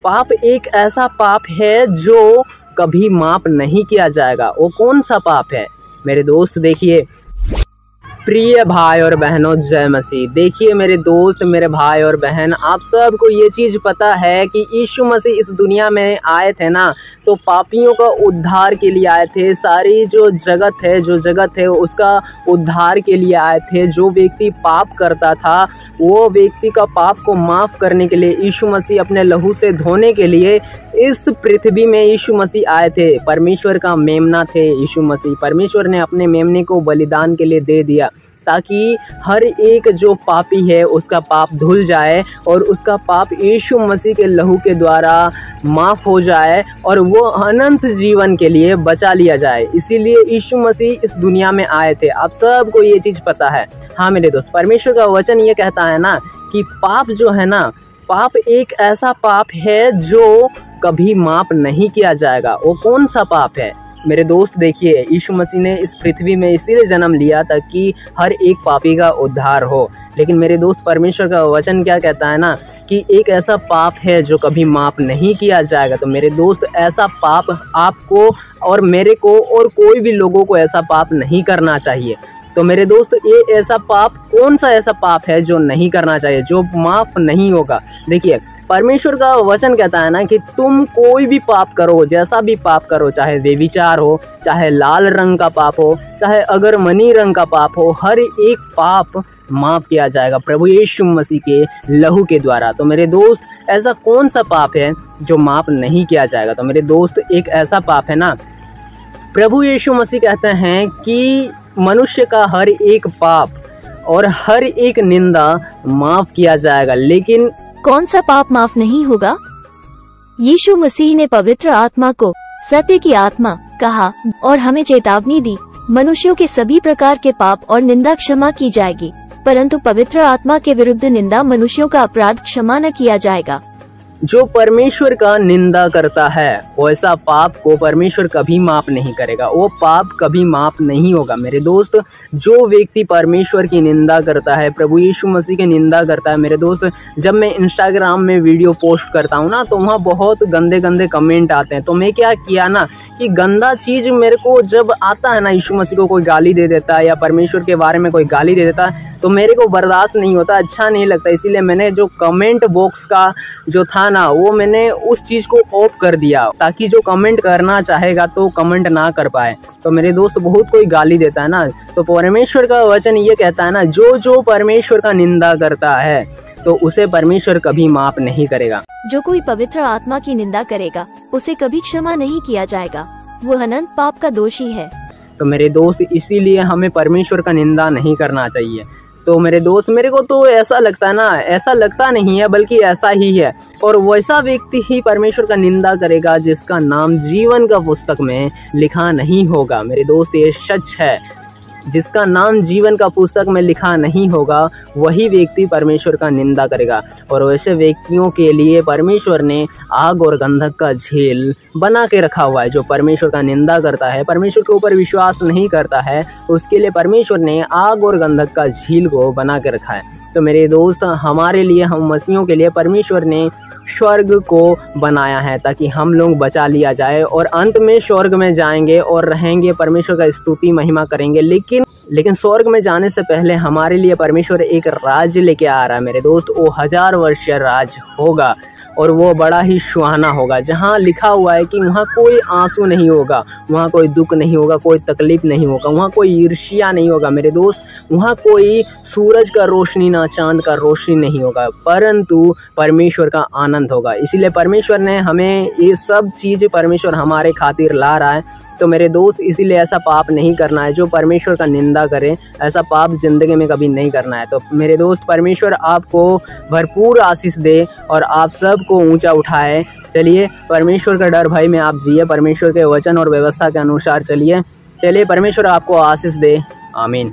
पाप एक ऐसा पाप है जो कभी माफ नहीं किया जाएगा। वो कौन सा पाप है मेरे दोस्त? देखिए प्रिय भाई और बहनों, जय मसीह। देखिए मेरे दोस्त, मेरे भाई और बहन, आप सबको ये चीज़ पता है कि यीशु मसीह इस दुनिया में आए थे ना, तो पापियों का उद्धार के लिए आए थे। सारी जो जगत है उसका उद्धार के लिए आए थे। जो व्यक्ति पाप करता था वो व्यक्ति का पाप को माफ़ करने के लिए यीशु मसीह अपने लहू से धोने के लिए इस पृथ्वी में यीशु मसीह आए थे। परमेश्वर का मेमना थे यीशु मसीह। परमेश्वर ने अपने मेमने को बलिदान के लिए दे दिया ताकि हर एक जो पापी है उसका पाप धुल जाए और उसका पाप यीशु मसीह के लहू के द्वारा माफ़ हो जाए और वो अनंत जीवन के लिए बचा लिया जाए। इसीलिए यीशु मसीह इस दुनिया में आए थे। आप सबको ये चीज़ पता है। हाँ मेरे दोस्त, परमेश्वर का वचन ये कहता है ना कि पाप जो है ना, पाप एक ऐसा पाप है जो कभी माफ़ नहीं किया जाएगा। वो कौन सा पाप है मेरे दोस्त? देखिए यीशु मसीह ने इस पृथ्वी में इसीलिए जन्म लिया ताकि हर एक पापी का उद्धार हो। लेकिन मेरे दोस्त, परमेश्वर का वचन क्या कहता है ना कि एक ऐसा पाप है जो कभी माफ़ नहीं किया जाएगा। तो मेरे दोस्त, ऐसा पाप आपको और मेरे को और कोई भी लोगों को ऐसा पाप नहीं करना चाहिए। तो मेरे दोस्त, ये ऐसा पाप, कौन सा ऐसा पाप है जो नहीं करना चाहिए, जो माफ़ नहीं होगा? देखिए परमेश्वर का वचन कहता है ना कि तुम कोई भी पाप करो, जैसा भी पाप करो, चाहे व्यभिचार हो, चाहे लाल रंग का पाप हो, चाहे अगर मनी रंग का पाप हो, हर एक पाप माफ़ किया जाएगा प्रभु यीशु मसीह के लहू के द्वारा। तो मेरे दोस्त, ऐसा कौन सा पाप है जो माफ़ नहीं किया जाएगा? तो मेरे दोस्त, एक ऐसा पाप है ना, प्रभु यीशु मसीह कहते हैं कि मनुष्य का हर एक पाप और हर एक निंदा माफ़ किया जाएगा, लेकिन कौन सा पाप माफ नहीं होगा? यीशु मसीह ने पवित्र आत्मा को सत्य की आत्मा कहा और हमें चेतावनी दी। मनुष्यों के सभी प्रकार के पाप और निंदा क्षमा की जाएगी, परंतु पवित्र आत्मा के विरुद्ध निंदा, मनुष्यों का अपराध क्षमा न किया जाएगा। जो परमेश्वर का निंदा करता है वैसा पाप को परमेश्वर कभी माफ़ नहीं करेगा। वो पाप कभी माफ़ नहीं होगा। मेरे दोस्त, जो व्यक्ति परमेश्वर की निंदा करता है, प्रभु यीशु मसीह की निंदा करता है, मेरे दोस्त, जब मैं इंस्टाग्राम में वीडियो पोस्ट करता हूँ ना, तो वहाँ बहुत गंदे गंदे कमेंट आते हैं। तो मैं क्या किया ना कि गंदा चीज़ मेरे को जब आता है ना, यीशु मसीह को कोई गाली दे देता है या परमेश्वर के बारे में कोई गाली दे देता है, तो मेरे को बर्दाश्त नहीं होता, अच्छा नहीं लगता। इसीलिए मैंने जो कमेंट बॉक्स का जो था ना, वो मैंने उस चीज़ को ऑफ कर दिया ताकि जो कमेंट करना चाहेगा तो कमेंट ना कर पाए। तो मेरे दोस्त, बहुत कोई गाली देता है ना, तो परमेश्वर का वचन ये कहता है ना, जो परमेश्वर का निंदा करता है तो उसे परमेश्वर कभी माफ नहीं करेगा। जो कोई पवित्र आत्मा की निंदा करेगा उसे कभी क्षमा नहीं किया जाएगा, वो अनंत पाप का दोषी है। तो मेरे दोस्त, इसीलिए हमें परमेश्वर का निंदा नहीं करना चाहिए। तो मेरे दोस्त, मेरे को तो ऐसा लगता है ना, ऐसा लगता नहीं है बल्कि ऐसा ही है, और वैसा व्यक्ति ही परमेश्वर का निंदा करेगा जिसका नाम जीवन का पुस्तक में लिखा नहीं होगा। मेरे दोस्त, ये सच है। जिसका नाम जीवन का पुस्तक में लिखा नहीं होगा वही व्यक्ति परमेश्वर का निंदा करेगा। और वैसे व्यक्तियों के लिए परमेश्वर ने आग और गंधक का झील बना के रखा हुआ है। जो परमेश्वर का निंदा करता है, परमेश्वर के ऊपर विश्वास नहीं करता है, उसके लिए परमेश्वर ने आग और गंधक का झील को बना के रखा है। तो मेरे दोस्त, हमारे लिए, हम मसीहों के लिए परमेश्वर ने स्वर्ग को बनाया है ताकि हम लोग बचा लिया जाए और अंत में स्वर्ग में जाएंगे और रहेंगे, परमेश्वर का स्तुति महिमा करेंगे। लेकिन स्वर्ग में जाने से पहले हमारे लिए परमेश्वर एक राज्य लेके आ रहा है मेरे दोस्त। वो 1000 वर्षीय राज्य होगा और वो बड़ा ही सुहाना होगा, जहाँ लिखा हुआ है कि वहाँ कोई आंसू नहीं होगा, वहाँ कोई दुख नहीं होगा, कोई तकलीफ नहीं होगा, वहाँ कोई ईर्ष्या नहीं होगा मेरे दोस्त, वहाँ कोई सूरज का रोशनी ना चांद का रोशनी नहीं होगा, परंतु परमेश्वर का आनंद होगा। इसीलिए परमेश्वर ने हमें ये सब चीज़, परमेश्वर हमारे खातिर ला रहा है। तो मेरे दोस्त, इसीलिए ऐसा पाप नहीं करना है। जो परमेश्वर का निंदा करे, ऐसा पाप ज़िंदगी में कभी नहीं करना है। तो मेरे दोस्त, परमेश्वर आपको भरपूर आशीष दे और आप सबको ऊंचा उठाए। चलिए, परमेश्वर का डर भय में आप जिए, परमेश्वर के वचन और व्यवस्था के अनुसार चलिए। परमेश्वर आपको आशीष दे। आमीन।